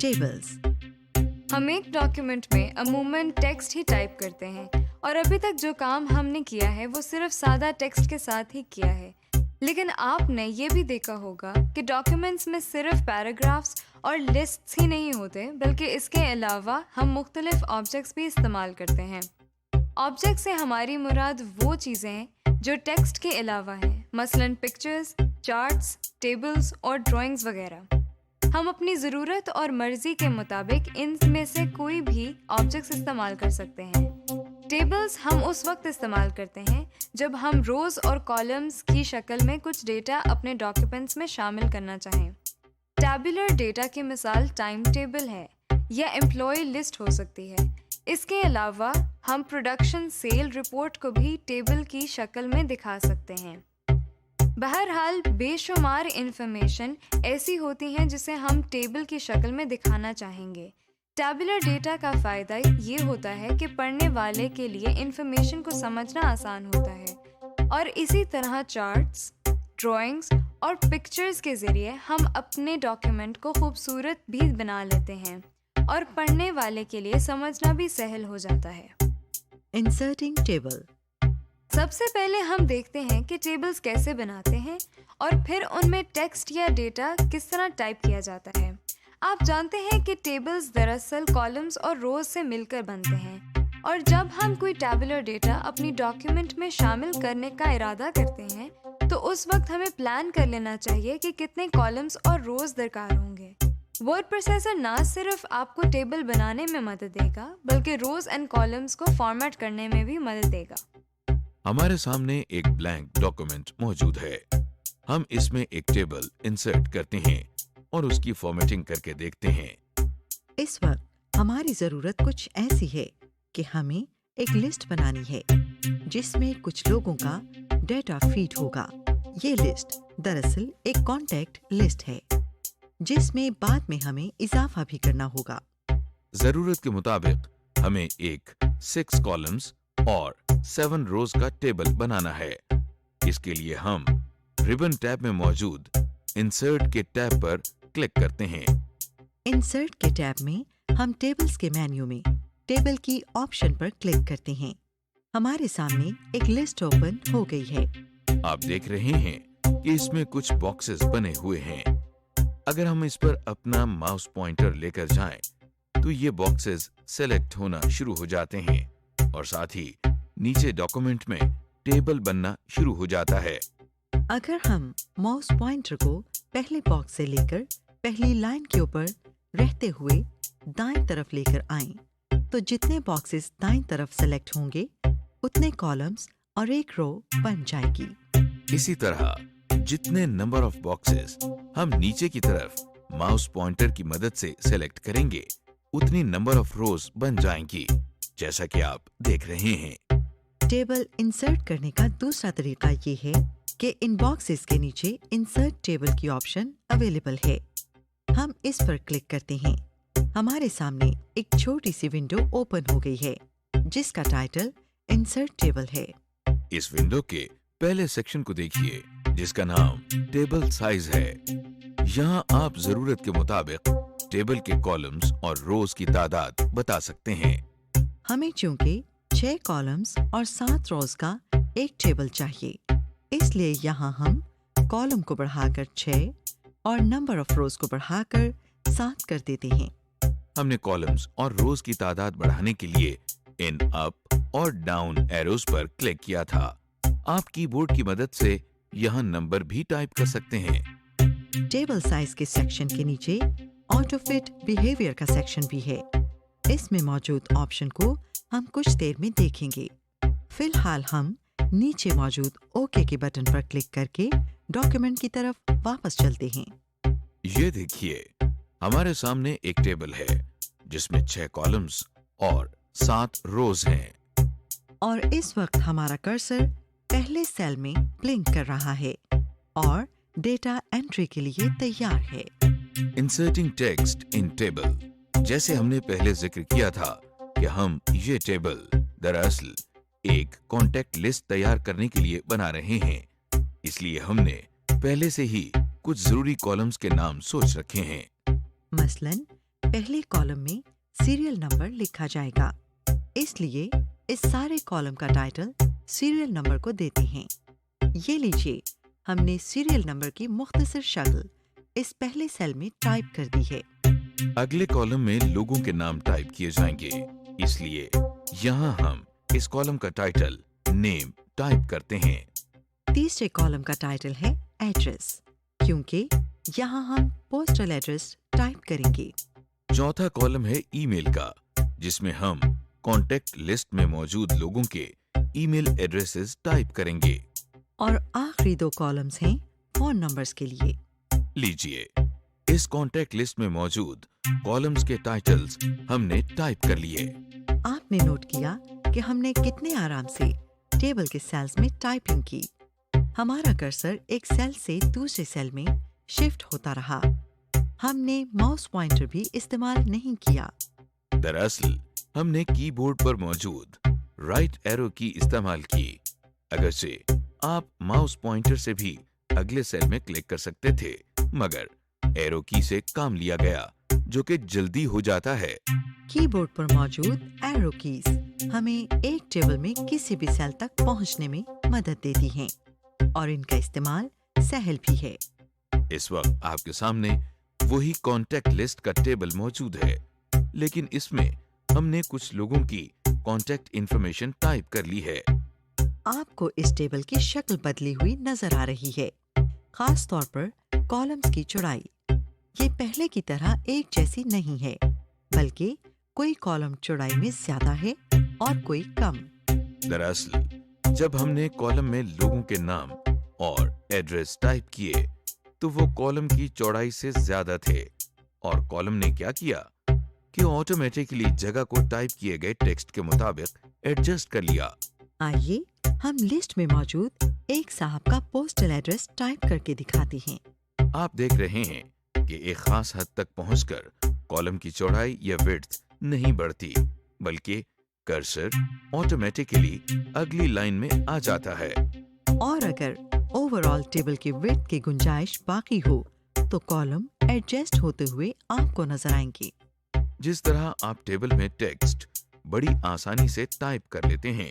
Tables. हम एक document में अमूमन टेक्स्ट ही टाइप करते हैं और अभी तक जो काम हमने किया है वो सिर्फ सादा टेक्स्ट के साथ ही किया है। लेकिन आपने ये भी देखा होगा कि डॉक्यूमेंट्स में सिर्फ पैराग्राफ्स और लिस्ट्स ही नहीं होते, बल्कि इसके अलावा हम मुख्तलिफ ऑब्जेक्ट्स भी इस्तेमाल करते हैं। ऑब्जेक्ट से हमारी मुराद वो चीज़ें हैं जो टेक्स्ट के अलावा हैं, मसलन पिक्चर्स, चार्ट्स, टेबल्स और ड्राइंग्स वगैरह। हम अपनी ज़रूरत और मर्ज़ी के मुताबिक इनमें से कोई भी ऑब्जेक्ट्स इस्तेमाल कर सकते हैं। टेबल्स हम उस वक्त इस्तेमाल करते हैं जब हम रोज़ और कॉलम्स की शक्ल में कुछ डेटा अपने डॉक्यूमेंट्स में शामिल करना चाहें। टैबुलर डेटा की मिसाल टाइम टेबल है या एम्प्लॉय लिस्ट हो सकती है। इसके अलावा हम प्रोडक्शन सेल रिपोर्ट को भी टेबल की शक्ल में दिखा सकते हैं। बहरहाल बेशुमार इंफॉर्मेशन ऐसी होती हैं जिसे हम टेबल की शक्ल में दिखाना चाहेंगे। टैबुलर डेटा का फ़ायदा ये होता है कि पढ़ने वाले के लिए इंफॉर्मेशन को समझना आसान होता है, और इसी तरह चार्ट्स, ड्राइंग्स और पिक्चर्स के ज़रिए हम अपने डॉक्यूमेंट को खूबसूरत भी बना लेते हैं और पढ़ने वाले के लिए समझना भी सहल हो जाता है। Inserting table. सबसे पहले हम देखते हैं कि टेबल्स कैसे बनाते हैं और फिर उनमें टेक्स्ट या डेटा किस तरह टाइप किया जाता है। आप जानते हैं कि टेबल्स दरअसल कॉलम्स और रोज से मिलकर बनते हैं, और जब हम कोई टैबुलर डेटा अपनी डॉक्यूमेंट में शामिल करने का इरादा करते हैं तो उस वक्त हमें प्लान कर लेना चाहिए कि कितने कॉलम्स और रोज दरकार होंगे। वर्ड प्रोसेसर ना सिर्फ आपको टेबल बनाने में मदद देगा, बल्कि रोज एंड कॉलम्स को फॉर्मेट करने में भी मदद देगा। हमारे सामने एक ब्लैंक डॉक्यूमेंट मौजूद है। हम इसमें एक टेबल इंसर्ट करते हैं और उसकी फॉर्मेटिंग करके देखते हैं। इस वक्त हमारी जरूरत कुछ ऐसी है कि हमें एक लिस्ट बनानी है जिसमें कुछ लोगों का डेटा फीड होगा। ये लिस्ट दरअसल एक कॉन्टैक्ट लिस्ट है जिसमें बाद में हमें इजाफा भी करना होगा। जरूरत के मुताबिक हमें एक 6 कॉलम्स और 7 रोज का टेबल बनाना है। इसके लिए हम रिबन टैब में मौजूद इंसर्ट के टैब पर क्लिक करते हैं। इंसर्ट के टैब में हम टेबल्स के मेन्यू में टेबल की ऑप्शन पर क्लिक करते हैं। हमारे सामने एक लिस्ट ओपन हो गई है। आप देख रहे हैं कि इसमें कुछ बॉक्सेस बने हुए हैं। अगर हम इस पर अपना माउस पॉइंटर लेकर जाएं, तो ये बॉक्सेस सेलेक्ट होना शुरू हो जाते हैं और साथ ही नीचे डॉक्यूमेंट में टेबल बनना शुरू हो जाता है। अगर हम माउस पॉइंटर को पहले बॉक्स से लेकर पहली लाइन के ऊपर रहते हुए दाईं तरफ लेकर आएं, तो जितने बॉक्सेस दाईं तरफ सेलेक्ट होंगे उतने कॉलम्स और एक रो बन जाएगी। इसी तरह जितने नंबर ऑफ बॉक्सेस हम नीचे की तरफ माउस पॉइंटर की मदद से सेलेक्ट करेंगे, उतनी नंबर ऑफ रोज बन जाएंगी, जैसा कि आप देख रहे हैं। टेबल इंसर्ट करने का दूसरा तरीका ये है कि इन बॉक्सेस के नीचे इंसर्ट टेबल की ऑप्शन अवेलेबल है। हम इस पर क्लिक करते हैं। हमारे सामने एक छोटी सी विंडो ओपन हो गई है जिसका टाइटल इंसर्ट टेबल है। इस विंडो के पहले सेक्शन को देखिए जिसका नाम टेबल साइज है। यहाँ आप जरूरत के मुताबिक टेबल के कॉलम्स और रोज की तादाद बता सकते हैं। हमें चूंकि 6 कॉलम्स और 7 रोज का एक टेबल चाहिए, इसलिए यहाँ हम कॉलम को बढ़ाकर 6 और नंबर ऑफ रोज को बढ़ाकर 7 कर देते हैं। हमने कॉलम्स और रोज की तादाद बढ़ाने के लिए इन अप और डाउन एरोज पर क्लिक किया था। आप कीबोर्ड की मदद से यहाँ नंबर भी टाइप कर सकते हैं। टेबल साइज के सेक्शन के नीचे ऑटो फिट बिहेवियर का सेक्शन भी है। इसमें मौजूद ऑप्शन को हम कुछ देर में देखेंगे। फिलहाल हम नीचे मौजूद ओके के बटन पर क्लिक करके डॉक्यूमेंट की तरफ वापस चलते हैं। ये देखिए, हमारे सामने एक टेबल है जिसमें 6 कॉलम्स और 7 रोज हैं। और इस वक्त हमारा कर्सर पहले सेल में ब्लिंक कर रहा है और डेटा एंट्री के लिए तैयार है। Inserting text in table. जैसे हमने पहले जिक्र किया था कि हम ये टेबल दरअसल एक कॉन्टैक्ट लिस्ट तैयार करने के लिए बना रहे हैं, इसलिए हमने पहले से ही कुछ जरूरी कॉलम्स के नाम सोच रखे हैं। मसलन पहले कॉलम में सीरियल नंबर लिखा जाएगा, इसलिए इस सारे कॉलम का टाइटल सीरियल नंबर को देते हैं। ये लीजिए, हमने सीरियल नंबर की मुख्तसर शक्ल इस पहले सेल में टाइप कर दी है। अगले कॉलम में लोगों के नाम टाइप किए जाएंगे, इसलिए यहाँ हम इस कॉलम का टाइटल नेम टाइप करते हैं। तीसरे कॉलम का टाइटल है एड्रेस, क्योंकि यहाँ हम पोस्टल एड्रेस टाइप करेंगे। चौथा कॉलम है ईमेल का, जिसमें हम कॉन्टेक्ट लिस्ट में मौजूद लोगों के ईमेल एड्रेसेस टाइप करेंगे। और आखिरी दो कॉलम्स हैं फोन नंबर्स के लिए। लीजिए, इस कॉन्टेक्ट लिस्ट में मौजूद कॉलम्स के टाइटल्स हमने टाइप कर लिए। आपने नोट किया कि हमने कितने आराम से टेबल के सेल्स में टाइपिंग की। हमारा कर्सर एक सेल से दूसरे सेल में शिफ्ट होता रहा। हमने माउस पॉइंटर भी इस्तेमाल नहीं किया। दरअसल हमने कीबोर्ड पर मौजूद राइट एरो की इस्तेमाल की। अगरचे आप माउस पॉइंटर से भी अगले सेल में क्लिक कर सकते थे, मगर एरो की से काम लिया गया, जो कि जल्दी हो जाता है। कीबोर्ड पर मौजूद एरो कीज हमें एक टेबल में किसी भी सेल तक पहुंचने में मदद देती हैं और इनका इस्तेमाल सहल भी है। इस वक्त आपके सामने वही कॉन्टेक्ट लिस्ट का टेबल मौजूद है, लेकिन इसमें हमने कुछ लोगों की कॉन्टेक्ट इंफॉर्मेशन टाइप कर ली है। आपको इस टेबल की शक्ल बदली हुई नजर आ रही है, खास तौर पर कॉलम्स की चौड़ाई। ये पहले की तरह एक जैसी नहीं है, बल्कि कोई कॉलम चौड़ाई में ज्यादा है और कोई कम। दरअसल जब हमने कॉलम में लोगों के नाम और एड्रेस टाइप किए, तो वो कॉलम की चौड़ाई से ज्यादा थे, और कॉलम ने क्या किया कि ऑटोमेटिकली जगह को टाइप किए गए टेक्स्ट के मुताबिक एडजस्ट कर लिया। आइए हम लिस्ट में मौजूद एक साहब का पोस्टल एड्रेस टाइप करके दिखाते हैं। आप देख रहे हैं कि एक खास हद तक पहुंचकर कॉलम की चौड़ाई या विड्थ नहीं बढ़ती, बल्कि कर्सर ऑटोमेटिकली अगली लाइन में आ जाता है। और अगर ओवरऑल टेबल की विड्थ की गुंजाइश बाकी हो, तो कॉलम एडजस्ट होते हुए आपको नजर आएंगे। जिस तरह आप टेबल में टेक्स्ट बड़ी आसानी से टाइप कर लेते हैं,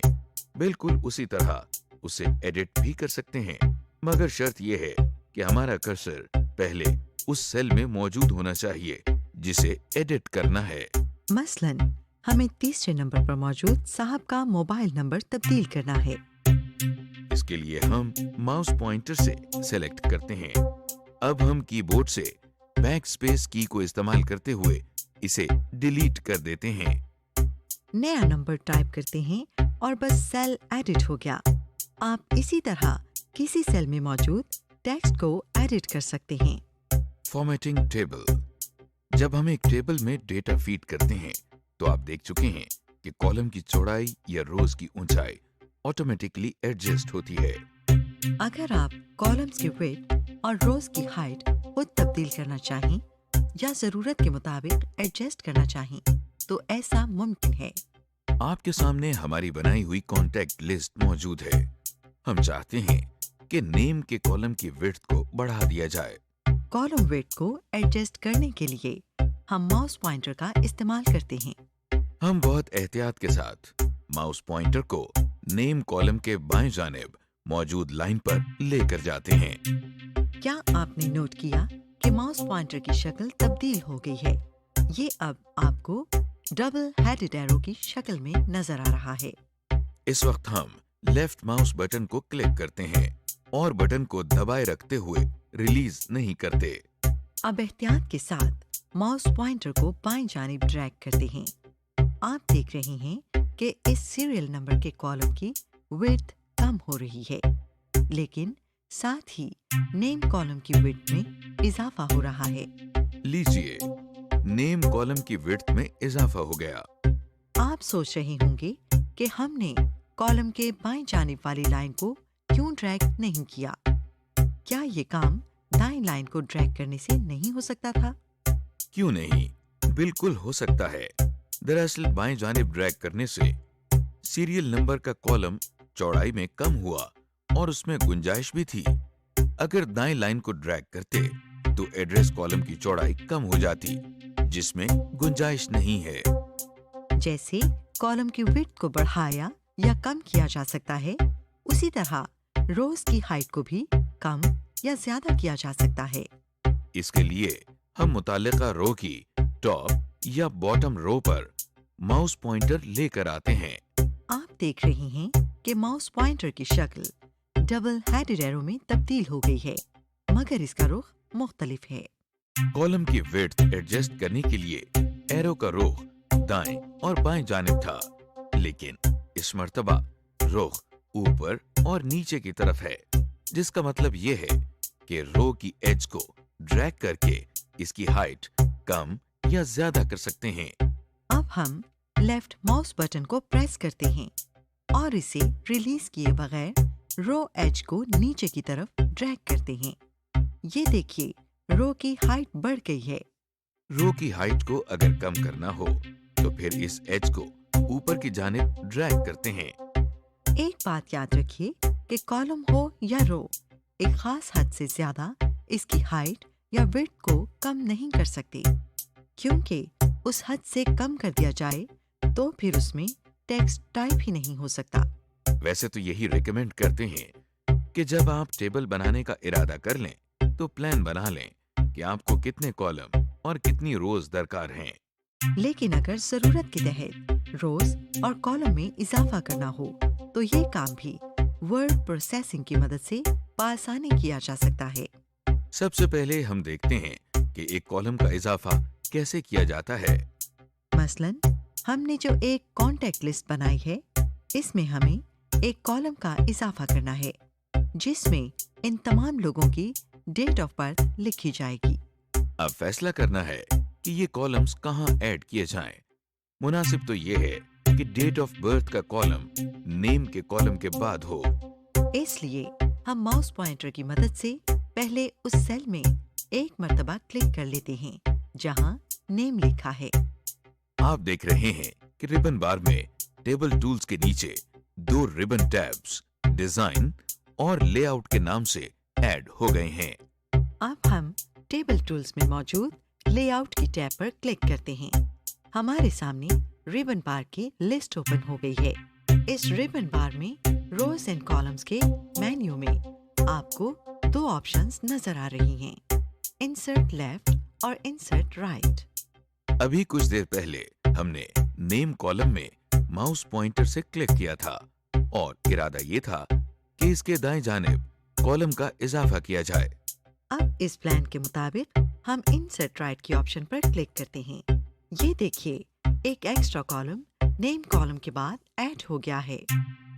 बिल्कुल उसी तरह उसे एडिट भी कर सकते हैं, मगर शर्त यह है कि हमारा कर्सर पहले उस सेल में मौजूद होना चाहिए जिसे एडिट करना है। मसलन हमें तीसरे नंबर पर मौजूद साहब का मोबाइल नंबर तब्दील करना है। इसके लिए हम माउस पॉइंटर से सेलेक्ट करते हैं। अब हम कीबोर्ड से बैक स्पेस की को इस्तेमाल करते हुए इसे डिलीट कर देते हैं। नया नंबर टाइप करते हैं और बस सेल एडिट हो गया। आप इसी तरह किसी सेल में मौजूद टेक्स्ट को एडिट कर सकते हैं। Formatting table. जब हम एक टेबल में डेटा फीड करते हैं, तो आप देख चुके हैं कि कॉलम की चौड़ाई या रोज की ऊंचाई ऑटोमेटिकली एडजस्ट होती है। अगर आप कॉलम्स की विड्थ और रोज की हाइट खुद तब्दील करना चाहें या जरूरत के मुताबिक एडजस्ट करना चाहें, तो ऐसा मुमकिन है। आपके सामने हमारी बनाई हुई कॉन्टेक्ट लिस्ट मौजूद है। हम चाहते हैं कि नेम के कॉलम की विड्थ को बढ़ा दिया जाए। कॉलम विड्थ को एडजस्ट करने के लिए हम माउस पॉइंटर का इस्तेमाल करते हैं। हम बहुत एहतियात के साथ माउस पॉइंटर को नेम कॉलम के बाएं जानिब मौजूद लाइन पर लेकर जाते हैं। क्या आपने नोट किया कि माउस पॉइंटर की शक्ल तब्दील हो गई है? ये अब आपको डबल हेडेड एरो की शक्ल में नजर आ रहा है। इस वक्त हम लेफ्ट माउस बटन को क्लिक करते हैं और बटन को दबाए रखते हुए रिलीज नहीं करते। अब एहतियात के साथ माउस पॉइंटर को बाएं जानिब ड्रैग करते हैं। आप देख रहे हैं कि इस सीरियल नंबर के कॉलम की विड्थ कम हो रही है, लेकिन साथ ही नेम कॉलम की विड्थ में इजाफा हो रहा है। लीजिए, नेम कॉलम की विड्थ में इजाफा हो गया। आप सोच रहे होंगे कि हमने कॉलम के बाएं जानिब वाली लाइन को क्यों ड्रैग नहीं किया? क्या ये काम दाएं लाइन को ड्रैग करने से नहीं हो सकता था? क्यों नहीं, बिल्कुल हो सकता है। दरअसल बाएं जानिब ड्रैग करने से सीरियल नंबर का कॉलम चौड़ाई में कम हुआ और उसमें गुंजाइश भी थी। अगर दाएं लाइन को ड्रैग करते तो एड्रेस कॉलम की चौड़ाई कम हो जाती, जिसमें गुंजाइश नहीं है। जैसे कॉलम की विड्थ को बढ़ाया या कम किया जा सकता है, उसी तरह रोज की हाइट को भी कम या ज्यादा किया जा सकता है। इसके लिए हम मुताल्लिका रो की टॉप या बॉटम रो पर माउस पॉइंटर लेकर आते हैं। आप देख रहे हैं कि माउस पॉइंटर की शक्ल डबल हेडेड एरो में तब्दील हो गई है, मगर इसका रुख मुख्तलिफ है। कॉलम की विड्थ एडजस्ट करने के लिए एरो का रुख दाएं और बाएं जानिब था, लेकिन इस मर्तबा रुख ऊपर और नीचे की तरफ है, जिसका मतलब ये है कि रो की एज को ड्रैग करके इसकी हाइट कम या ज्यादा कर सकते हैं। अब हम लेफ्ट माउस बटन को प्रेस करते हैं और इसे रिलीज किए बगैर रो एज को नीचे की तरफ ड्रैग करते हैं। ये देखिए, रो की हाइट बढ़ गई है। रो की हाइट को अगर कम करना हो तो फिर इस एज को ऊपर की जानिब ड्रैग करते हैं। एक बात याद रखिए कि कॉलम हो या रो, एक खास हद से ज्यादा इसकी हाइट या विड्थ को कम नहीं कर सकते, क्योंकि उस हद से कम कर दिया जाए तो फिर उसमें टेक्स्ट टाइप ही नहीं हो सकता। वैसे तो यही रिकमेंड करते हैं कि जब आप टेबल बनाने का इरादा कर लें तो प्लान बना लें कि आपको कितने कॉलम और कितनी रोज दरकार हैं। लेकिन अगर जरूरत के तहत रोज और कॉलम में इजाफा करना हो तो ये काम भी वर्ड प्रोसेसिंग की मदद से बआसानी किया जा सकता है। सबसे पहले हम देखते हैं कि एक कॉलम का इजाफा कैसे किया जाता है। मसलन हमने जो एक कॉन्टेक्ट लिस्ट बनाई है, इसमें हमें एक कॉलम का इजाफा करना है जिसमें इन तमाम लोगों की डेट ऑफ बर्थ लिखी जाएगी। अब फैसला करना है कि ये कॉलम्स कहाँ ऐड किए जाएं। मुनासिब तो ये है कि डेट ऑफ बर्थ का कॉलम नेम के कॉलम के बाद हो। इसलिए हम माउस पॉइंटर की मदद से पहले उस सेल में एक मर्तबा क्लिक कर लेते हैं जहां नेम लिखा है। आप देख रहे हैं कि रिबन बार में टेबल टूल्स के नीचे 2 रिबन टैब्स डिजाइन और लेआउट के नाम से ऐड हो गए हैं। अब हम टेबल टूल्स में मौजूद लेआउट की टैब पर क्लिक करते हैं। हमारे सामने रिबन बार की लिस्ट ओपन हो गई है। इस रिबन बार में रोज एंड कॉलम्स के मेन्यू में आपको 2 ऑप्शंस नजर आ रही हैं, इंसर्ट लेफ्ट और इंसर्ट राइट। अभी कुछ देर पहले हमने नेम कॉलम में माउस पॉइंटर से क्लिक किया था और इरादा ये था कि इसके दाएं जानिब कॉलम का इजाफा किया जाए। अब इस प्लान के मुताबिक हम इंसर्ट राइट की ऑप्शन पर क्लिक करते हैं। ये देखिए, एक एक्स्ट्रा कॉलम नेम कॉलम के बाद ऐड हो गया है।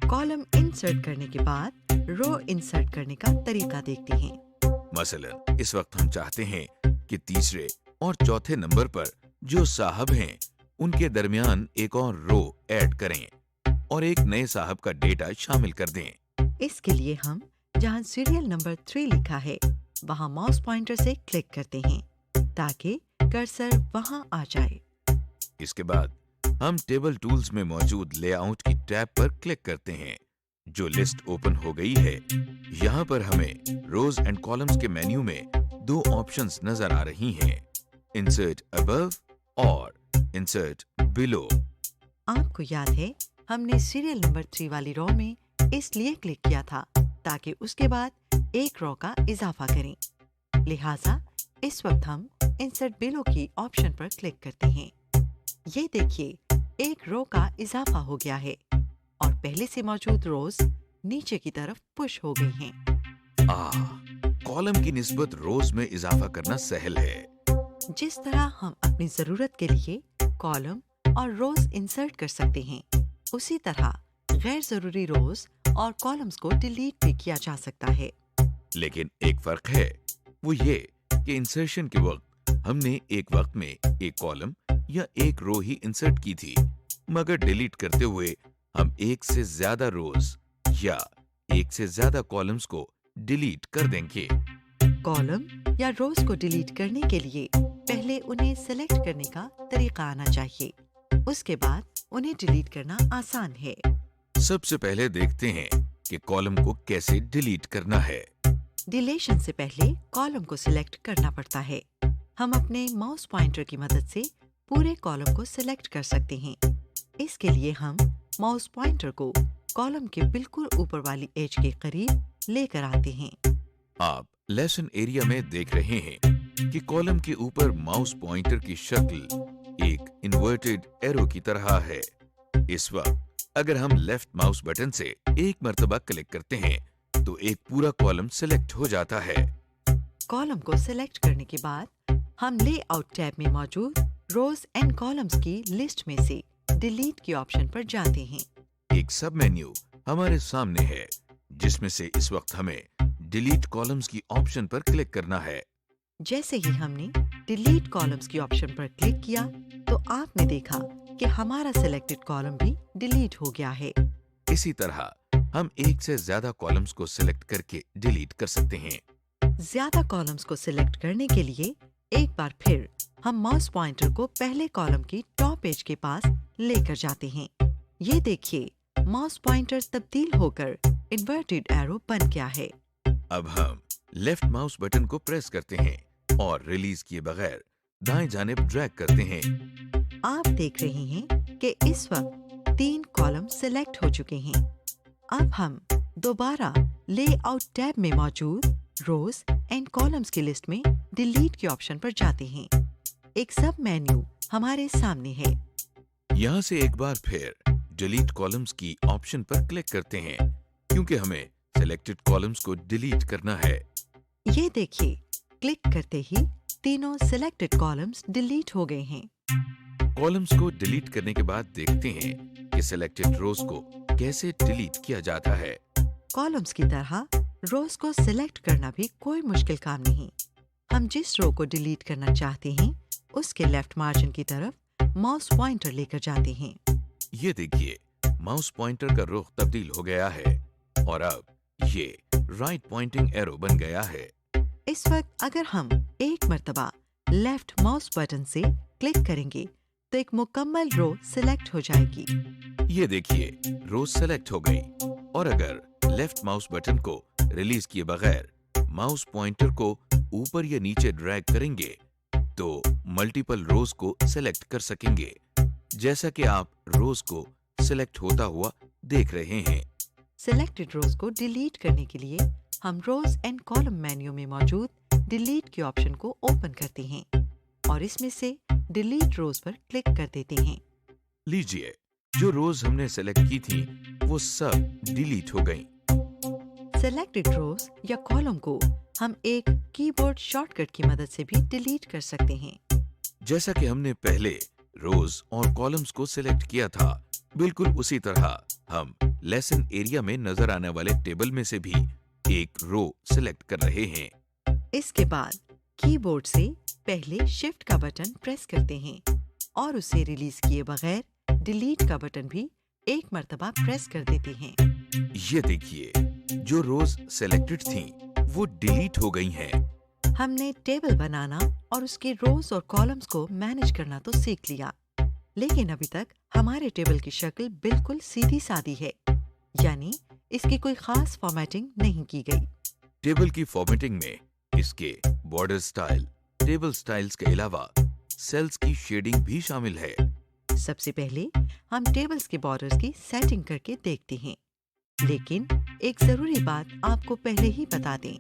कॉलम इंसर्ट करने के बाद रो इंसर्ट करने का तरीका देखते हैं। मसलन इस वक्त हम चाहते हैं कि तीसरे और चौथे नंबर पर जो साहब हैं उनके दरमियान एक और रो ऐड करें और एक नए साहब का डेटा शामिल कर दें। इसके लिए हम जहां सीरियल नंबर 3 लिखा है वहां माउस पॉइंटर से क्लिक करते हैं ताकि कर्सर वहां आ जाए। इसके बाद हम टेबल टूल्स में मौजूद लेआउट की टैब पर क्लिक करते हैं। जो लिस्ट ओपन हो गई है, यहाँ पर हमें रोज एंड कॉलम्स के मेन्यू में 2 ऑप्शंस नजर आ रही हैं, इंसर्ट अबव और इंसर्ट बिलो। आपको याद है हमने सीरियल नंबर 3 वाली रो में इसलिए क्लिक किया था ताकि उसके बाद एक रो का इजाफा करें। लिहाजा इस वक्त हम इंसर्ट बिलो की ऑप्शन पर क्लिक करते हैं। ये देखिए, एक रो का इजाफा हो गया है और पहले से मौजूद रोज नीचे की तरफ पुश हो गई हैं। कॉलम की निस्बत रोज में इजाफा करना सहल है। जिस तरह हम अपनी जरूरत के लिए कॉलम और रोज इंसर्ट कर सकते हैं, उसी तरह गैर जरूरी रोज और कॉलम्स को डिलीट भी किया जा सकता है। लेकिन एक फर्क है, वो ये कि इंसर्शन के वक्त हमने एक वक्त में एक कॉलम या एक रो ही इंसर्ट की थी, मगर डिलीट करते हुए हम एक से ज्यादा रोज या एक से ज्यादा कॉलम्स को डिलीट कर देंगे। कॉलम या रोज को डिलीट करने के लिए पहले उन्हें सेलेक्ट करने का तरीका आना चाहिए, उसके बाद उन्हें डिलीट करना आसान है। सबसे पहले देखते हैं कि कॉलम को कैसे डिलीट करना है। डिलीशन से पहले कॉलम को सिलेक्ट करना पड़ता है। हम अपने माउस पॉइंटर की मदद से पूरे कॉलम को सिलेक्ट कर सकते हैं। इसके लिए हम माउस पॉइंटर को कॉलम के बिल्कुल ऊपर वाली एज के करीब लेकर आते हैं। आप लेसन एरिया में देख रहे हैं कि कॉलम के ऊपर माउस पॉइंटर की शक्ल एक इन्वर्टेड एरो की तरह है। इस वक्त अगर हम लेफ्ट माउस बटन से एक मर्तबा क्लिक करते हैं तो एक पूरा कॉलम सिलेक्ट हो जाता है। कॉलम को सिलेक्ट करने के बाद हम लेआउट टैब में मौजूद रोज एंड कॉलम्स की लिस्ट में से डिलीट के ऑप्शन पर जाते हैं। एक सब मेन्यू हमारे सामने है जिसमें से इस वक्त हमें डिलीट कॉलम्स की ऑप्शन पर क्लिक करना है। जैसे ही हमने डिलीट कॉलम्स की ऑप्शन पर क्लिक किया तो आपने देखा कि हमारा सिलेक्टेड कॉलम भी डिलीट हो गया है। इसी तरह हम एक से ज्यादा कॉलम्स को सिलेक्ट करके डिलीट कर सकते हैं। ज्यादा कॉलम्स को सिलेक्ट करने के लिए एक बार फिर हम माउस पॉइंटर को पहले कॉलम की टॉप एज के पास लेकर जाते हैं। ये देखिए, माउस पॉइंटर तब्दील होकर इन्वर्टेड एरो बन गया है। अब हम लेफ्ट माउस बटन को प्रेस करते हैं और रिलीज किए बगैर दाएं जानिब ड्रैग करते हैं। आप देख रहे हैं कि इस वक्त 3 कॉलम सिलेक्ट हो चुके हैं। अब हम दोबारा लेआउट टैब में मौजूद रोज एंड कॉलम्स की लिस्ट में डिलीट के ऑप्शन पर जाते हैं। एक सब मेन्यू हमारे सामने है। यहाँ से एक बार फिर डिलीट कॉलम्स की ऑप्शन पर क्लिक करते हैं क्योंकि हमें सिलेक्टेड कॉलम्स को डिलीट करना है। ये देखिए, क्लिक करते ही तीनों सिलेक्टेड कॉलम्स डिलीट हो गए हैं। कॉलम्स को डिलीट करने के बाद देखते हैं कि सिलेक्टेड रोज को कैसे डिलीट किया जाता है। कॉलम्स की तरह रोज को सिलेक्ट करना भी कोई मुश्किल काम नहीं। हम जिस रो को डिलीट करना चाहते हैं उसके लेफ्ट मार्जिन की तरफ माउस पॉइंटर लेकर जाते हैं। ये देखिए, माउस पॉइंटर का रुख तब्दील हो गया है और अब ये राइट पॉइंटिंग एरो बन गया है। इस वक्त अगर हम एक मर्तबा लेफ्ट माउस बटन से क्लिक करेंगे तो एक मुकम्मल रो सिलेक्ट हो जाएगी। ये देखिए, रो सेलेक्ट हो गई और अगर लेफ्ट माउस बटन को रिलीज किए बगैर माउस पॉइंटर को ऊपर या नीचे ड्रैग करेंगे तो मल्टीपल रोज को सिलेक्ट कर सकेंगे, जैसा कि आप रोज को सिलेक्ट होता हुआ देख रहे हैं। सिलेक्टेड रोज को डिलीट करने के लिए हम रोज एंड कॉलम मेन्यू में मौजूद डिलीट के ऑप्शन को ओपन करते हैं और इसमें से डिलीट रोज पर क्लिक कर देते हैं। लीजिए, जो रोज हमने सेलेक्ट की थी वो सब डिलीट हो गईं। सिलेक्टेड रोज या कॉलम को हम एक कीबोर्ड शॉर्टकट की मदद से भी डिलीट कर सकते हैं। जैसा कि हमने पहले रोज और कॉलम्स को सिलेक्ट किया था, बिल्कुल उसी तरह हम लेसन एरिया में नजर आने वाले टेबल में से भी एक रो सिलेक्ट कर रहे हैं। इसके बाद कीबोर्ड से पहले शिफ्ट का बटन प्रेस करते हैं और उसे रिलीज किए बगैर डिलीट का बटन भी एक मर्तबा प्रेस कर देते हैं। ये देखिए, जो रोज सेलेक्टेड थीं, वो डिलीट हो गई हैं। हमने टेबल बनाना और उसके रोज और कॉलम्स को मैनेज करना तो सीख लिया, लेकिन अभी तक हमारे टेबल की शक्ल बिल्कुल सीधी सादी है, यानी इसकी कोई खास फॉर्मेटिंग नहीं की गई। टेबल की फॉर्मेटिंग में इसके बॉर्डर स्टाइल, टेबल स्टाइल्स के अलावा सेल्स की शेडिंग भी शामिल है। सबसे पहले हम टेबल्स के बॉर्डर्स की सेटिंग करके देखते हैं, लेकिन एक जरूरी बात आपको पहले ही बता दें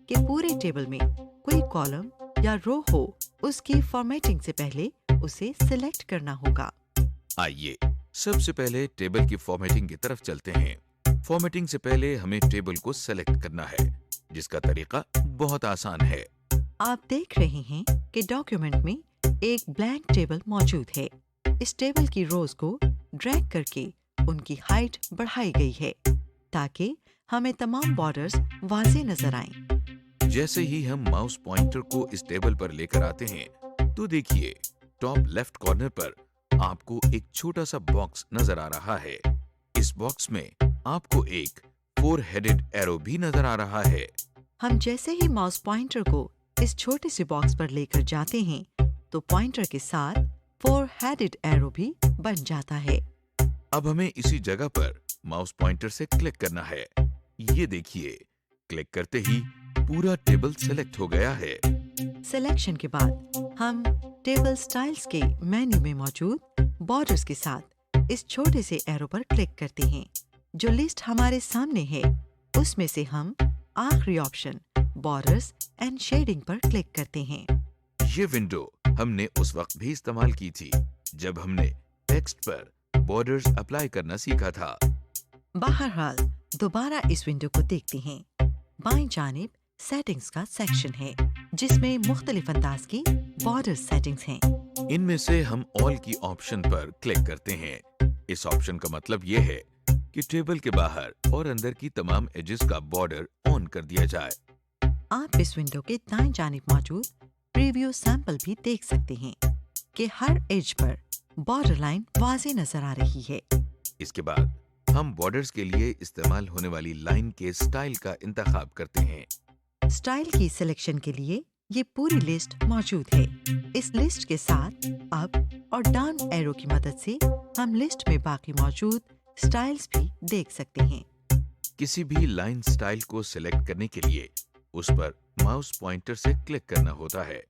कि पूरे टेबल में कोई कॉलम या रो हो, उसकी फॉर्मेटिंग से पहले उसे सिलेक्ट करना होगा। आइए सबसे पहले टेबल की फॉर्मेटिंग की तरफ चलते हैं। फॉर्मेटिंग से पहले हमें टेबल को सेलेक्ट करना है, जिसका तरीका बहुत आसान है। आप देख रहे हैं कि डॉक्यूमेंट में एक ब्लैंक टेबल मौजूद है। इस टेबल की रोज को ड्रैग करके उनकी हाइट बढ़ाई गई है ताकि हमें तमाम बॉर्डर्स वाज़ेह नजर आएं। जैसे ही हम माउस पॉइंटर को इस टेबल पर लेकर आते हैं तो देखिए, टॉप लेफ्ट कॉर्नर पर आपको एक छोटा सा बॉक्स नजर आ रहा है। इस बॉक्स में आपको एक 4 हेडेड एरो भी नजर आ रहा है। हम जैसे ही माउस पॉइंटर को इस छोटे से बॉक्स पर लेकर जाते हैं तो पॉइंटर के साथ 4 हेडेड एरो भी बन जाता है। अब हमें इसी जगह पर माउस पॉइंटर से क्लिक करना है। ये देखिए, क्लिक करते ही पूरा टेबल सेलेक्ट हो गया है। सिलेक्शन के बाद हम टेबल स्टाइल्स के मेन्यू में मौजूद बॉर्डर्स के साथ इस छोटे से एरो पर क्लिक करते हैं। जो लिस्ट हमारे सामने है उसमें से हम आखिरी ऑप्शन बॉर्डर्स एंड शेडिंग पर क्लिक करते हैं। ये विंडो हमने उस वक्त भी इस्तेमाल की थी जब हमने टेक्स्ट पर बॉर्डर्स अप्लाई करना सीखा था। बहरहाल दोबारा इस विंडो को देखते हैं। बाईं जानिब सेटिंग्स का सेक्शन है जिसमें मुख्तलिफ अंदाज की बॉर्डर सेटिंग्स हैं। इनमें से हम ऑल की ऑप्शन पर क्लिक करते हैं। इस ऑप्शन का मतलब ये है कि टेबल के बाहर और अंदर की तमाम एजेस का बॉर्डर ऑन कर दिया जाए। आप इस विंडो के दाएं जानिब मौजूद प्रीव्यू सैंपल भी देख सकते हैं कि हर एज पर बॉर्डर लाइन वाज़ेह नजर आ रही है। इसके बाद हम बॉर्डर्स के लिए इस्तेमाल होने वाली लाइन के स्टाइल का इंतखाब करते हैं। स्टाइल की सिलेक्शन के लिए ये पूरी लिस्ट मौजूद है। इस लिस्ट के साथ अप और डाउन एरो की मदद से हम लिस्ट में बाकी मौजूद स्टाइल्स भी देख सकते हैं। किसी भी लाइन स्टाइल को सिलेक्ट करने के लिए उस पर माउस पॉइंटर से क्लिक करना होता है।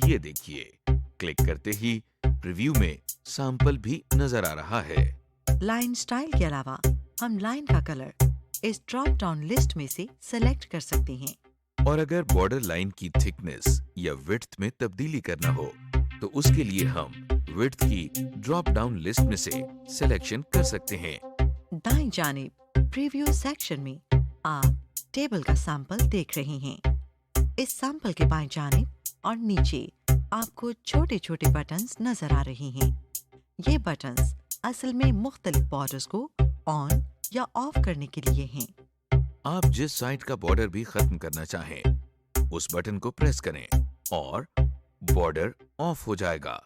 ये देखिए, क्लिक करते ही प्रीव्यू में सैंपल भी नजर आ रहा है। लाइन स्टाइल के अलावा हम लाइन का कलर इस ड्रॉप डाउन लिस्ट में से सेलेक्ट कर सकते हैं। और अगर बॉर्डर लाइन की थिकनेस या विड्थ में तब्दीली करना हो तो उसके लिए हम विड्थ की ड्रॉप डाउन लिस्ट में से सिलेक्शन कर सकते हैं। दाईं जानिब प्रीव्यू सेक्शन में आप टेबल का सैंपल देख रहे हैं। इस सैंपल के बाएं जानिब और नीचे आपको छोटे छोटे बटन्स नजर आ रहे हैं। ये बटन्स असल में मुख्तलिफ बॉर्डर्स को ऑन या ऑफ करने के लिए हैं। आप जिस साइड का बॉर्डर भी खत्म करना चाहें उस बटन को प्रेस करें और बॉर्डर ऑफ हो जाएगा,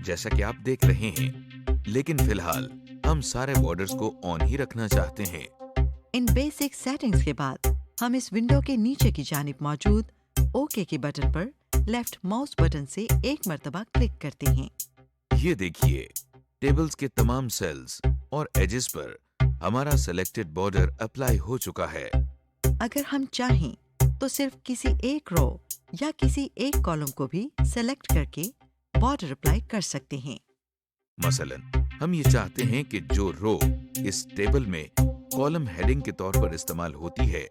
जैसा कि आप देख रहे हैं। लेकिन फिलहाल हम सारे बॉर्डर्स को ऑन ही रखना चाहते हैं। इन बेसिक सेटिंग्स के बाद हम इस विंडो के नीचे की जानिब मौजूद ओके के बटन पर लेफ्ट माउस बटन से एक मर्तबा क्लिक करते हैं। ये देखिए, टेबल्स के तमाम सेल्स और एजेस पर हमारा सेलेक्टेड बॉर्डर अप्लाई हो चुका है। अगर हम चाहें तो सिर्फ किसी एक रो या किसी एक कॉलम को भी सेलेक्ट करके बॉर्डर अप्लाई कर सकते हैं। मसलन हम ये चाहते हैं कि जो रो इस टेबल में कॉलम हेडिंग के तौर पर इस्तेमाल होती है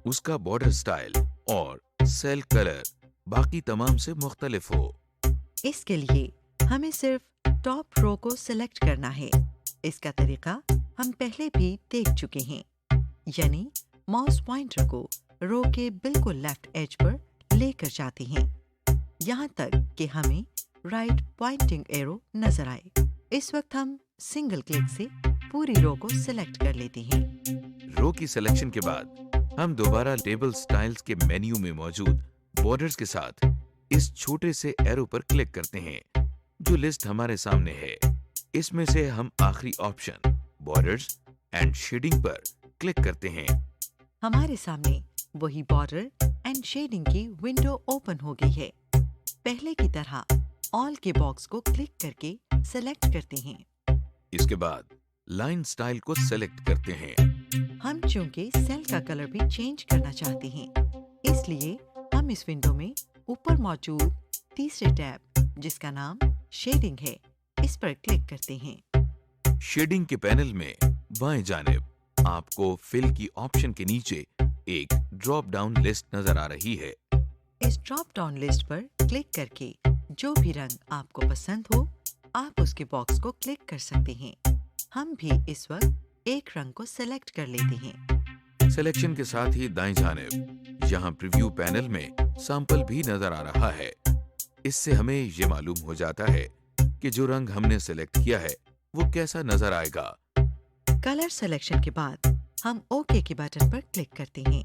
उसका बॉर्डर स्टाइल और सेल कलर बाकी तमाम से मुख्तलिफ हो। इसके लिए हमें सिर्फ टॉप रो को सेलेक्ट करना है। इसका तरीका हम पहले भी देख चुके हैं, यानी माउस पॉइंटर को रो के बिल्कुल लेफ्ट एज पर लेकर जाते हैं यहाँ तक कि हमें राइट पॉइंटिंग एरो नजर आए। इस वक्त हम सिंगल क्लिक से पूरी रो को सेलेक्ट कर लेते हैं। रो की सिलेक्शन के बाद हम दोबारा टेबल स्टाइल्स के मेन्यू में मौजूद बॉर्डर्स के साथ इस छोटे से एरो पर क्लिक करते हैं जो लिस्ट हमारे सामने है। इसमें से हम आखिरी ऑप्शन बॉर्डर्स एंड शेडिंग पर क्लिक करते हैं। हमारे सामने वही बॉर्डर एंड शेडिंग की विंडो ओपन हो गई है। पहले की तरह ऑल के बॉक्स को क्लिक करके सेलेक्ट करते हैं। इसके बाद लाइन स्टाइल को सेलेक्ट करते हैं। हम चूंकि सेल का कलर भी चेंज करना चाहते हैं, इसलिए हम इस विंडो में ऊपर मौजूद तीसरे टैब जिसका नाम शेडिंग है, इस पर क्लिक करते हैं। शेडिंग के पैनल में बाएं जानिब आपको फिल की ऑप्शन के नीचे एक ड्रॉप डाउन लिस्ट नजर आ रही है। इस ड्रॉप डाउन लिस्ट पर क्लिक करके जो भी रंग आपको पसंद हो आप उसके बॉक्स को क्लिक कर सकते हैं। हम भी इस वक्त एक रंग को सेलेक्ट कर लेते हैं। सिलेक्शन के साथ ही दाएं जानिब यहाँ प्रीव्यू पैनल में सैंपल भी नजर आ रहा है। इससे हमें ये मालूम हो जाता है कि जो रंग हमने सेलेक्ट किया है वो कैसा नजर आएगा। कलर सिलेक्शन के बाद हम ओके के बटन पर क्लिक करते हैं।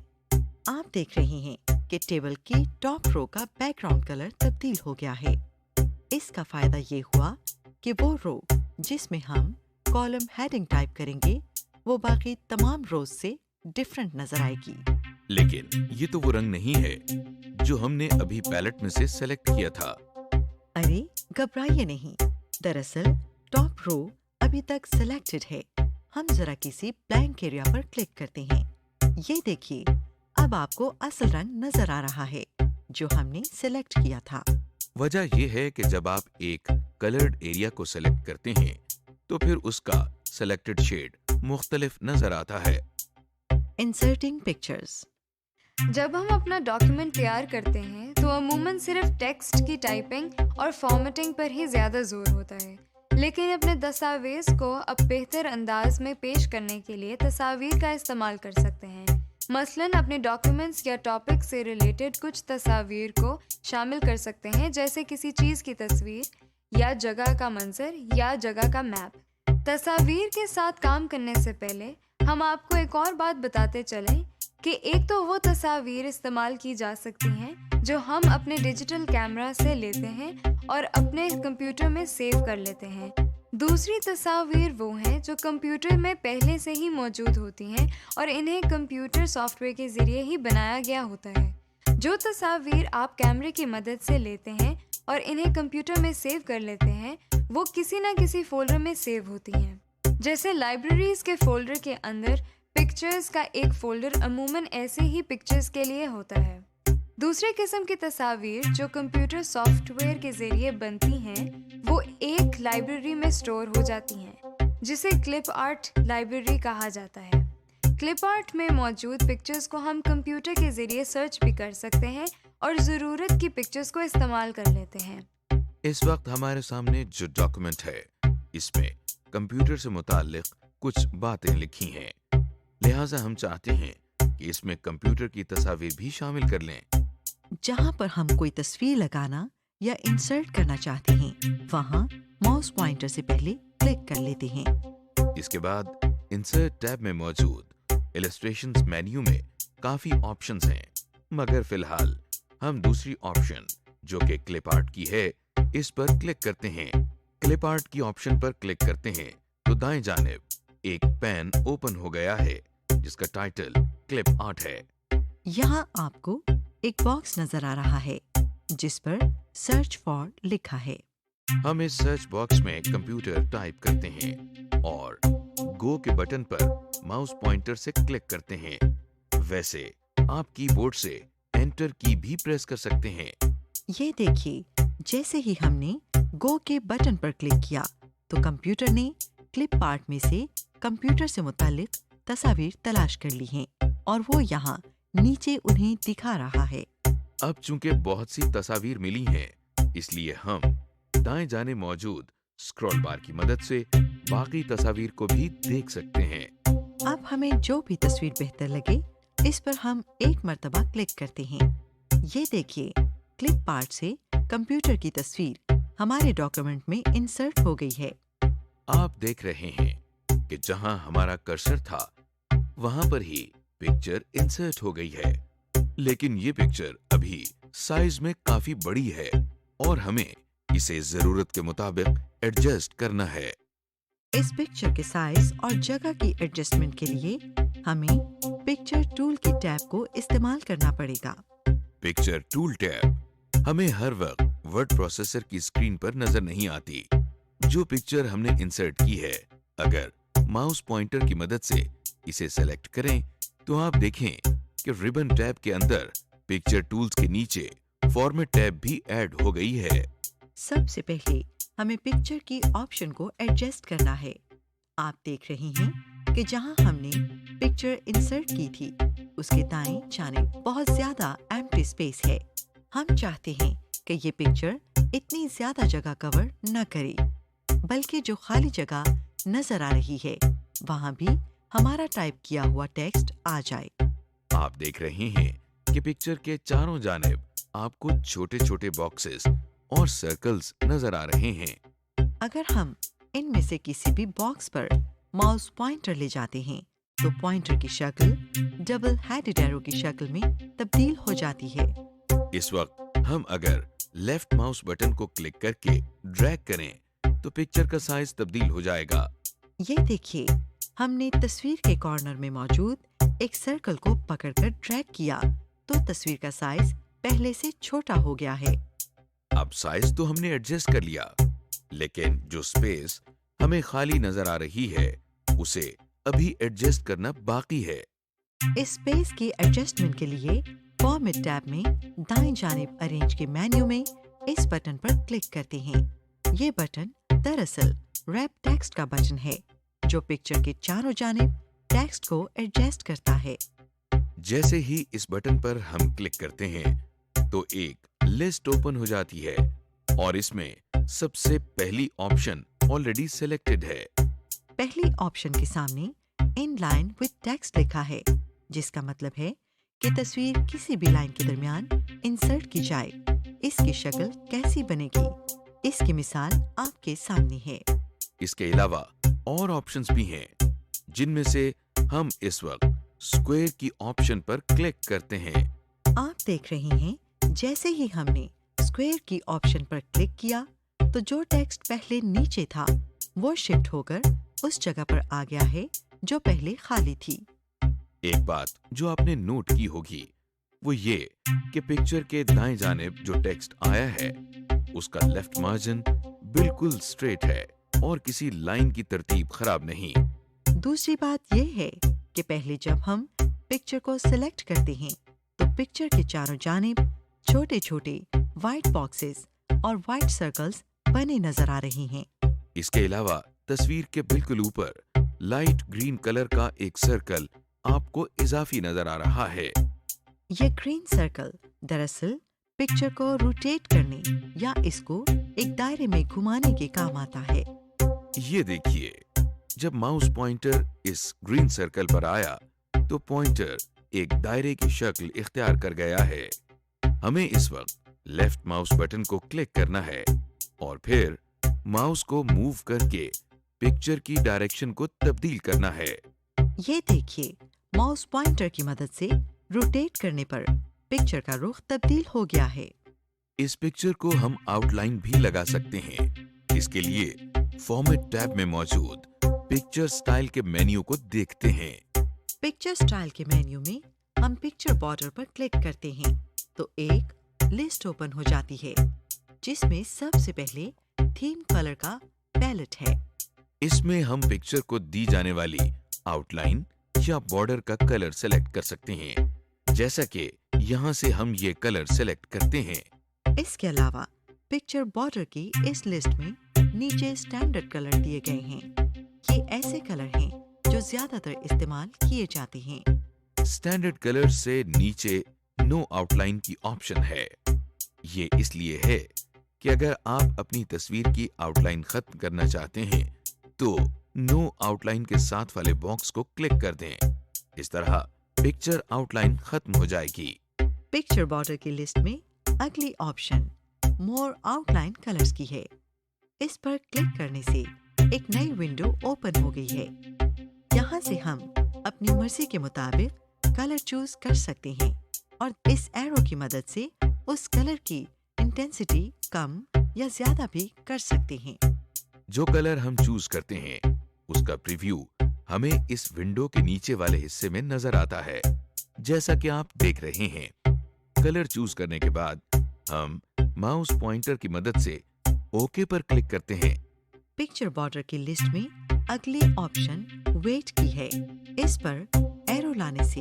आप देख रहे हैं कि टेबल की टॉप रो का बैकग्राउंड कलर तब्दील हो गया है। इसका फायदा ये हुआ कि वो रो जिसमें हम कॉलम हेडिंग टाइप करेंगे वो बाकी तमाम रोज से डिफरेंट नजर आएगी। लेकिन ये तो वो रंग नहीं है जो हमने अभी पैलेट में से सेलेक्ट किया था। अरे घबराइए नहीं, दरअसल टॉप रो अभी तक सिलेक्टेड है। हम जरा किसी ब्लैंक एरिया पर क्लिक करते हैं। ये देखिए, अब आपको असल रंग नजर आ रहा है جو ہم نے سلیکٹ کیا تھا۔ وجہ یہ ہے کہ جب آپ ایک کلرڈ ایریا کو سلیکٹ کرتے ہیں تو پھر اس کا سلیکٹڈ شیڈ مختلف نظر آتا ہے۔ Inserting pictures. جب ہم اپنا ڈاکیومنٹ تیار کرتے ہیں تو عموماً صرف ٹیکسٹ کی ٹائپنگ اور فارمیٹنگ پر ہی زیادہ زور ہوتا ہے، لیکن اپنے دستاویز کو اب بہتر انداز میں پیش کرنے کے لیے تصاویر کا استعمال کر سکتے ہیں۔ مثلاً اپنے ڈاکیومنٹس یا ٹاپک سے ریلیٹڈ کچھ تصاویر کو شامل کر سکتے ہیں، جیسے کسی چیز کی تصویر یا جگہ کا منظر یا جگہ کا میپ۔ تصاویر کے ساتھ کام کرنے سے پہلے ہم آپ کو ایک اور بات بتاتے چلیں کہ ایک تو وہ تصاویر استعمال کی جا سکتی ہیں جو ہم اپنے ڈیجیٹل کیمرہ سے لیتے ہیں اور اپنے کمپیوٹر میں سیو کر لیتے ہیں۔ دوسری تصاویر وہ ہیں جو کمپیوٹر میں پہلے سے ہی موجود ہوتی ہیں اور انہیں کمپیوٹر سافٹ ویئر کے ذریعے ہی بنایا گیا ہوتا ہے۔ جو تصاویر آپ کیمرے کی مدد سے لیتے ہیں اور انہیں کمپیوٹر میں سیو کر لیتے ہیں وہ کسی نہ کسی فولڈر میں سیو ہوتی ہیں، جیسے لائبریریز کے فولڈر کے اندر پکچرز کا ایک فولڈر عموماً ایسے ہی پکچرز کے لیے ہوتا ہے۔ دوسرے قسم کی تصاویر جو کمپیوٹر سافٹ ویئر کے ذریعے بنتی ہیں وہ ایک لائبریری میں سٹور ہو جاتی ہیں، جسے کلپ آرٹ لائبریری کہا جاتا ہے۔ کلپ آرٹ میں موجود پکچرز کو ہم کمپیوٹر کے ذریعے سرچ بھی کر سکتے ہیں اور ضرورت کی پکچرز کو استعمال کر لیتے ہیں۔ اس وقت ہمارے سامنے جو ڈاکیومنٹ ہے اس میں کمپیوٹر سے متعلق کچھ باتیں لکھی ہیں، لہٰذا ہم چاہتے ہیں کہ اس میں کمپیوٹر کی تصاویر بھی شامل کر لیں۔ جہاں پر ہم کوئی تصویر لگانا یا انسرٹ کرنا چاہتے ہیں وہاں ماؤس پوائنٹر سے پہلے کلک کر لیتے ہیں۔ اس کے بعد انسرٹ ٹیب میں موجود السٹریشنز مینیو میں کافی آپشنز ہیں، مگر فی الحال ہم دوسری آپشن جو کہ کلپ آرٹ کی ہے اس پر کلک کرتے ہیں۔ کلپ آرٹ کی آپشن پر کلک کرتے ہیں تو دائیں جانب ایک پین اوپن ہو گیا ہے جس کا ٹائٹل کلپ آرٹ ہے۔ یہاں آپ کو ایک باکس نظر آ رہا ہے جس پر سرچ فار لکھا ہے۔ ہم اس سرچ باکس میں کمپیوٹر ٹائپ کرتے ہیں اور گو کے بٹن پر ماؤس پوائنٹر سے کلک کرتے ہیں۔ ویسے آپ کی بورڈ سے انٹر کی بھی پریس کر سکتے ہیں۔ یہ دیکھیے، جیسے ہی ہم نے گو کے بٹن پر کلک کیا تو کمپیوٹر نے کلپ آرٹ میں سے کمپیوٹر سے متعلق تصاویر تلاش کر لی ہیں اور وہ یہاں نیچے انہیں دکھا رہا ہے۔ اب چونکہ بہت سی تصاویر ملی ہیں اس لیے ہم دائیں جانے موجود اسکرول بار کی مدد سے باقی تصاویر کو بھی دیکھ سکتے ہیں۔ اب ہمیں جو بھی تصویر بہتر لگے اس پر ہم ایک مرتبہ کلک کرتے ہیں۔ یہ دیکھیے، کلپ آرٹ سے کمپیوٹر کی تصویر ہمارے ڈاکیومنٹ میں انسرٹ ہو گئی ہے۔ آپ دیکھ رہے ہیں کہ جہاں ہمارا کرسر تھا وہاں پر ہی پکچر انسرٹ ہو گئی ہے، لیکن یہ پکچر ابھی سائز میں کافی بڑی ہے اور ہمیں اسے ضرورت کے مطابق ایڈجسٹ کرنا ہے۔ اس پکچر کے سائز اور جگہ کی ایڈجسٹمنٹ کے لیے ہمیں پکچر ٹول کی ٹیب کو استعمال کرنا پڑے گا۔ پکچر ٹول ٹیب ہمیں ہر وقت ورڈ پروسیسر کی اسکرین پر نظر نہیں آتی۔ جو پکچر ہم نے انسرٹ کی ہے اگر ماؤس پوائنٹر کی مدد سے اسے سلیکٹ کریں تو آپ دیکھیں کہ ریبن ٹیب کے اندر پکچر ٹولز کے نیچے فارمیٹ ٹیب بھی ایڈ ہو گئی ہے۔ سب سے پہلے ہمیں پکچر کی آپشن کو ایڈجسٹ کرنا ہے۔ آپ دیکھ رہے ہیں کہ جہاں ہم نے پکچر انسرٹ کی تھی اس کے دائیں جانب بہت زیادہ ایمپٹی اسپیس ہے۔ ہم چاہتے ہیں کہ یہ پکچر اتنی زیادہ جگہ کور نہ کرے، بلکہ جو خالی جگہ نظر آ رہی ہے وہاں بھی ہمارا ٹائپ کیا ہوا ٹیکسٹ آ جائے۔ آپ دیکھ رہے ہیں کہ پکچر کے چاروں جانب آپ کو چھوٹے چھوٹے باکسز اور سرکلز نظر آ رہے ہیں۔ اگر ہم ان میں سے کسی بھی باکس پر ماؤس پوائنٹر لے جاتے ہیں تو پوائنٹر کی شکل ڈبل ہیڈڈ ایرو کی شکل میں تبدیل ہو جاتی ہے۔ اس وقت ہم اگر لیفٹ ماؤس بٹن کو کلک کر کے ڈریگ کریں تو پکچر کا سائز تبدیل ہو جائے گا۔ یہ دیکھیے، ہم نے تصویر کے کارنر میں موجود ایک سرکل کو پکڑ کر ڈریگ کیا تو تصویر کا سائز پہلے سے چھوٹا ہو گیا ہے۔ اب سائز تو ہم نے ایڈجسٹ کر لیا، لیکن جو سپیس ہمیں خالی نظر آ رہی ہے اسے ابھی ایڈجسٹ کرنا باقی ہے۔ اس اسپیس کی ایڈجسٹمنٹ کے لیے फॉर्मेट टैब में दाएं जानिब अरेंज के मेन्यू में इस बटन पर क्लिक करते हैं। ये बटन दरअसल रैप टेक्स्ट का बटन है जो पिक्चर के चारों जानिब टेक्स्ट को एडजस्ट करता है। जैसे ही इस बटन पर हम क्लिक करते हैं तो एक लिस्ट ओपन हो जाती है और इसमें सबसे पहली ऑप्शन ऑलरेडी सिलेक्टेड है। पहली ऑप्शन के सामने इन लाइन विद टेक्स्ट लिखा है, जिसका मतलब है कि तस्वीर किसी भी लाइन के दरमियान इंसर्ट की जाए। इसकी शक्ल कैसी बनेगी, इसकी मिसाल आपके सामने है। इसके अलावा और ऑप्शंस भी हैं, जिनमें से हम इस वक्त स्क्वायर की ऑप्शन पर क्लिक करते हैं। आप देख रहे हैं, जैसे ही हमने स्क्वायर की ऑप्शन पर क्लिक किया तो जो टेक्स्ट पहले नीचे था वो शिफ्ट होकर उस जगह पर आ गया है जो पहले खाली थी। एक बात जो आपने नोट की होगी वो ये कि पिक्चर के दाएं जानिब जो टेक्स्ट आया है उसका लेफ्ट मार्जिन बिल्कुल स्ट्रेट है और किसी लाइन की तरतीब खराब नहीं। दूसरी बात यह है कि पहले जब हम पिक्चर को सिलेक्ट करते हैं तो पिक्चर के चारों जानिब छोटे छोटे व्हाइट बॉक्सेस और व्हाइट सर्कल्स बने नजर आ रहे हैं। इसके अलावा तस्वीर के बिल्कुल ऊपर लाइट ग्रीन कलर का एक सर्कल आपको इजाफी नजर आ रहा है। ये ग्रीन सर्कल दरअसल पिक्चर को रोटेट करने या इसको एक दायरे में घुमाने के काम आता है। ये देखिए, जब माउस पॉइंटर इस ग्रीन सर्कल पर आया तो पॉइंटर एक दायरे की शक्ल इख्तियार कर गया है। हमें इस वक्त लेफ्ट माउस बटन को क्लिक करना है और फिर माउस को मूव करके पिक्चर की डायरेक्शन को तब्दील करना है। ये देखिए, माउस पॉइंटर की मदद से रोटेट करने पर पिक्चर का रुख तब्दील हो गया है। इस पिक्चर को हम आउटलाइन भी लगा सकते हैं। इसके लिए फॉर्मेट टैब में मौजूद पिक्चर स्टाइल के मेन्यू को देखते हैं। पिक्चर स्टाइल के मेन्यू में हम पिक्चर बॉर्डर पर क्लिक करते हैं तो एक लिस्ट ओपन हो जाती है जिसमें सबसे पहले थीम कलर का पैलेट है। इसमें हम पिक्चर को दी जाने वाली आउटलाइन या बॉर्डर का कलर सेलेक्ट कर सकते हैं, जैसा कि यहाँ से हम ये कलर सेलेक्ट करते हैं। इसके अलावा पिक्चर बॉर्डर की इस लिस्ट में नीचे स्टैंडर्ड कलर दिए गए हैं। ये ऐसे कलर हैं जो ज्यादातर इस्तेमाल किए जाते हैं। स्टैंडर्ड कलर से नीचे नो आउटलाइन की ऑप्शन है। ये इसलिए है कि अगर आप अपनी तस्वीर की आउटलाइन खत्म करना चाहते हैं तो नो आउटलाइन के साथ वाले बॉक्स को क्लिक कर दें। इस तरह पिक्चर आउटलाइन खत्म हो जाएगी। पिक्चर बॉर्डर की लिस्ट में अगली ऑप्शन मोर आउटलाइन कलर्स की है। इस पर क्लिक करने से एक नई विंडो ओपन हो गई है। यहाँ से हम अपनी मर्जी के मुताबिक कलर चूज कर सकते हैं और इस एरो की मदद से उस कलर की इंटेंसिटी कम या ज्यादा भी कर सकते हैं। जो कलर हम चूज करते हैं उसका प्रीव्यू हमें इस विंडो के नीचे वाले हिस्से में नजर आता है, जैसा कि आप देख रहे हैं। कलर चूज करने के बाद हम माउस पॉइंटर की मदद से ओके पर क्लिक करते हैं। पिक्चर बॉर्डर की लिस्ट में अगली ऑप्शन वेट की है। इस पर एरो लाने से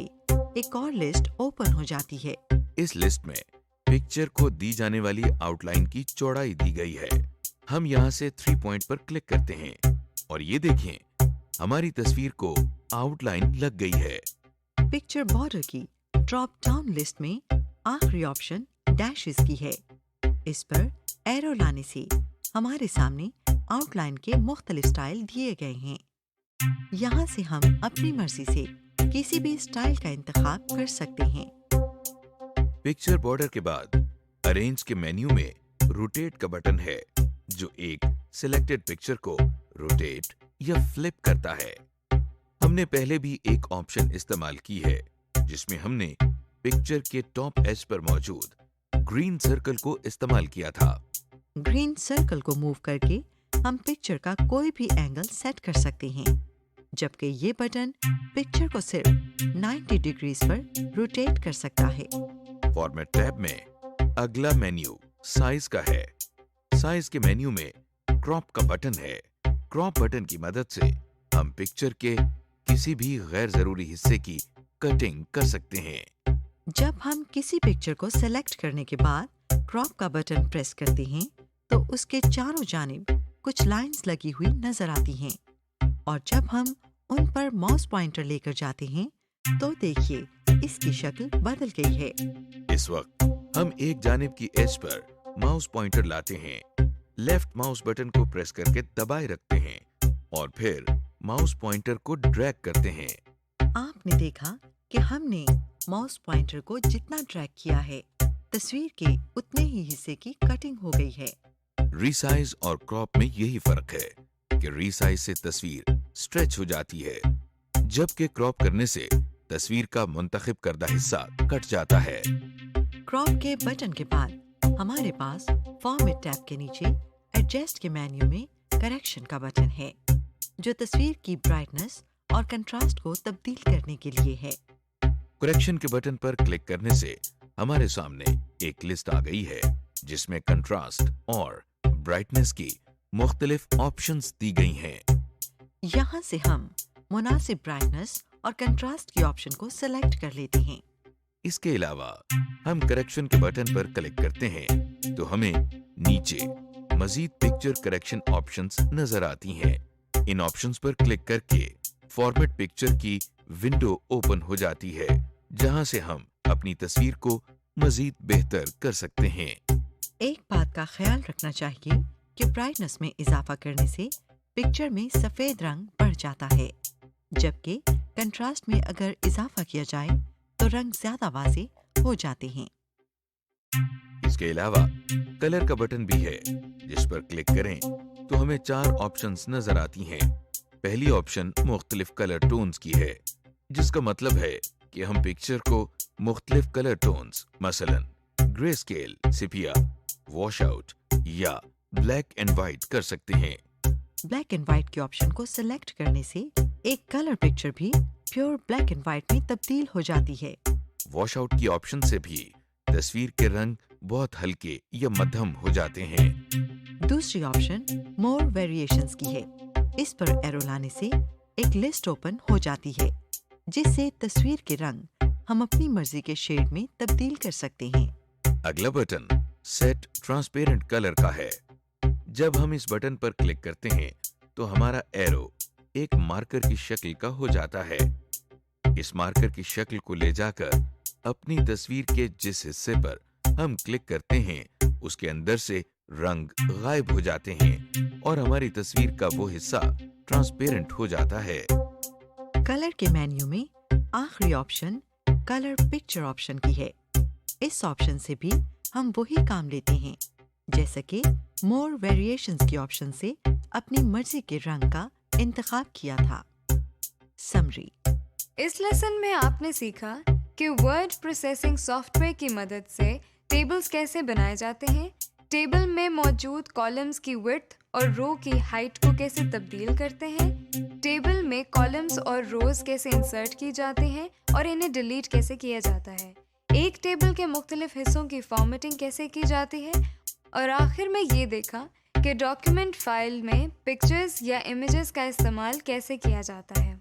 एक और लिस्ट ओपन हो जाती है। इस लिस्ट में पिक्चर को दी जाने वाली आउटलाइन की चौड़ाई दी गई है। हम यहाँ से 3 पॉइंट पर क्लिक करते हैं और ये देखें, हमारी तस्वीर को आउटलाइन लग गई है। पिक्चर बॉर्डर की ड्रॉप डाउन लिस्ट में आखिरी ऑप्शन डैशेस की है। इस पर एरो लाने से हमारे सामने आउटलाइन के मुख्तलिफ स्टाइल दिए गए हैं। यहाँ से हम अपनी मर्जी से किसी भी स्टाइल का इंतखाब कर सकते हैं। पिक्चर बॉर्डर के बाद अरेंज के मेन्यू में रोटेट का बटन है जो एक सिलेक्टेड पिक्चर को रोटेट या फ्लिप करता है। हमने पहले भी एक ऑप्शन इस्तेमाल की है जिसमें हमने पिक्चर के टॉप एज पर मौजूद ग्रीन सर्कल को इस्तेमाल किया था। ग्रीन सर्कल को मूव करके हम पिक्चर का कोई भी एंगल सेट कर सकते हैं, जबकि ये बटन पिक्चर को सिर्फ 90 डिग्रीज पर रोटेट कर सकता है। फॉर्मेट टैब में अगला मेन्यू साइज का है। साइज के मेन्यू में क्रॉप का बटन है। क्रॉप बटन की मदद से हम पिक्चर के किसी भी गैर जरूरी हिस्से की कटिंग कर सकते हैं। جب ہم کسی پکچر کو سلیکٹ کرنے کے بعد کراپ کا بٹن پریس کرتے ہیں تو اس کے چاروں جانب کچھ لائنز لگی ہوئی نظر آتی ہیں، اور جب ہم ان پر ماؤس پوائنٹر لے کر جاتے ہیں تو دیکھیے اس کی شکل بدل گئی ہے۔ اس وقت ہم ایک جانب کی ایج پر ماؤس پوائنٹر لاتے ہیں، لیفٹ ماؤس بٹن کو پریس کر کے دبائے رکھتے ہیں اور پھر ماؤس پوائنٹر کو ڈریگ کرتے ہیں۔ آپ نے دیکھا کہ ہم نے ماؤس پوائنٹر کو جتنا ڈریگ کیا ہے تصویر کے اتنے ہی حصے کی کٹنگ ہو گئی ہے۔ ریسائز اور کراپ میں یہی فرق ہے کہ ریسائز سے تصویر سٹریچ ہو جاتی ہے، جبکہ کراپ کرنے سے تصویر کا منتخب کردہ حصہ کٹ جاتا ہے۔ کراپ کے بٹن کے بعد ہمارے پاس فارمیٹ ٹیب کے نیچے ایڈجسٹ کے مینیو میں کریکشن کا بٹن ہے، جو تصویر کی برائٹنس اور کنٹراسٹ کو تبدیل کرنے کے لیے ہے۔ کریکشن کے بٹن پر کلک کرنے سے ہمارے سامنے ایک لسٹ آ گئی ہے جس میں کنٹراسٹ اور برائٹنس کی مختلف آپشنز دی گئی ہیں۔ یہاں سے ہم مناسب برائٹنس اور کنٹراسٹ کی آپشن کو سلیکٹ کر لیتے ہیں۔ اس کے علاوہ ہم کریکشن کے بٹن پر کلک کرتے ہیں تو ہمیں نیچے مزید پکچر کریکشن آپشنز نظر آتی ہیں۔ ان آپشنز پر کلک کر کے فارمیٹ پکچر کی ونڈو اوپن ہو جاتی ہے، جہاں سے ہم اپنی تصویر کو مزید بہتر کر سکتے ہیں۔ ایک بات کا خیال رکھنا چاہیے کہ برائٹنس میں اضافہ کرنے سے پکچر میں سفید رنگ بڑھ جاتا ہے، جبکہ کنٹراسٹ میں اگر اضافہ کیا جائے تو رنگ زیادہ واضح ہو جاتے ہیں۔ اس کے علاوہ کلر کا بٹن بھی ہے، جس پر کلک کریں تو ہمیں 4 آپشنز نظر آتی ہیں۔ پہلی آپشن مختلف کلر ٹونز کی ہے، جس کا مطلب ہے کہ ہم پکچر کو مختلف کلر ٹونز مثلا گرے اسکیل، سیپیا، واش آؤٹ یا بلیک اینڈ وائٹ کر سکتے ہیں۔ بلیک اینڈ وائٹ کی آپشن کو سلیکٹ کرنے سے ایک کلر پکچر بھی پیور بلیک اینڈ وائٹ میں تبدیل ہو جاتی ہے۔ واش آؤٹ کی آپشن سے بھی تصویر کے رنگ بہت ہلکے یا مدھم ہو جاتے ہیں۔ دوسری آپشن مور ویریشنز کی ہے، اس پر ایرو لانے سے ایک لسٹ اوپن ہو جاتی ہے، جس سے تصویر کے رنگ ہم اپنی مرضی کے شیڈ میں تبدیل کر سکتے ہیں۔ اگلا بٹن سیٹ ٹرانسپیرنٹ کلر کا ہے۔ جب ہم اس بٹن پر کلک کرتے ہیں تو ہمارا ایرو ایک مارکر کی شکل کا ہو جاتا ہے۔ اس مارکر کی شکل کو لے جا کر اپنی تصویر کے جس حصے پر ہم کلک کرتے ہیں اس کے اندر سے رنگ غائب ہو جاتے ہیں اور ہماری تصویر کا وہ حصہ ٹرانسپیرنٹ ہو جاتا ہے۔ کلر کے مینیو میں آخری آپشن کلر پکچر آپشن کی ہے۔ اس آپشن سے بھی ہم وہی کام لیتے ہیں جیسا کہ مور ویریشنز کی آپشن سے اپنی مرضی کے رنگ کا انتخاب کیا تھا۔ سمری: اس لیسن میں آپ نے سیکھا کہ ورڈ پروسیسنگ سافٹ ویئر کی مدد سے ٹیبلز کیسے بنائے جاتے ہیں، ٹیبل میں موجود کالمز کی وڈتھ اور رو کی ہائٹ کو کیسے تبدیل کرتے ہیں، ٹیبل میں کالمز اور روز کیسے انسرٹ کی جاتے ہیں اور انہیں ڈیلیٹ کیسے کیا جاتا ہے، ایک ٹیبل کے مختلف حصوں کی فارمیٹنگ کیسے کی جاتی ہے، اور آخر میں یہ دیکھا کہ ڈاکیومنٹ فائل میں پکچرز یا امیجز کا استعمال کیسے کیا جاتا ہے۔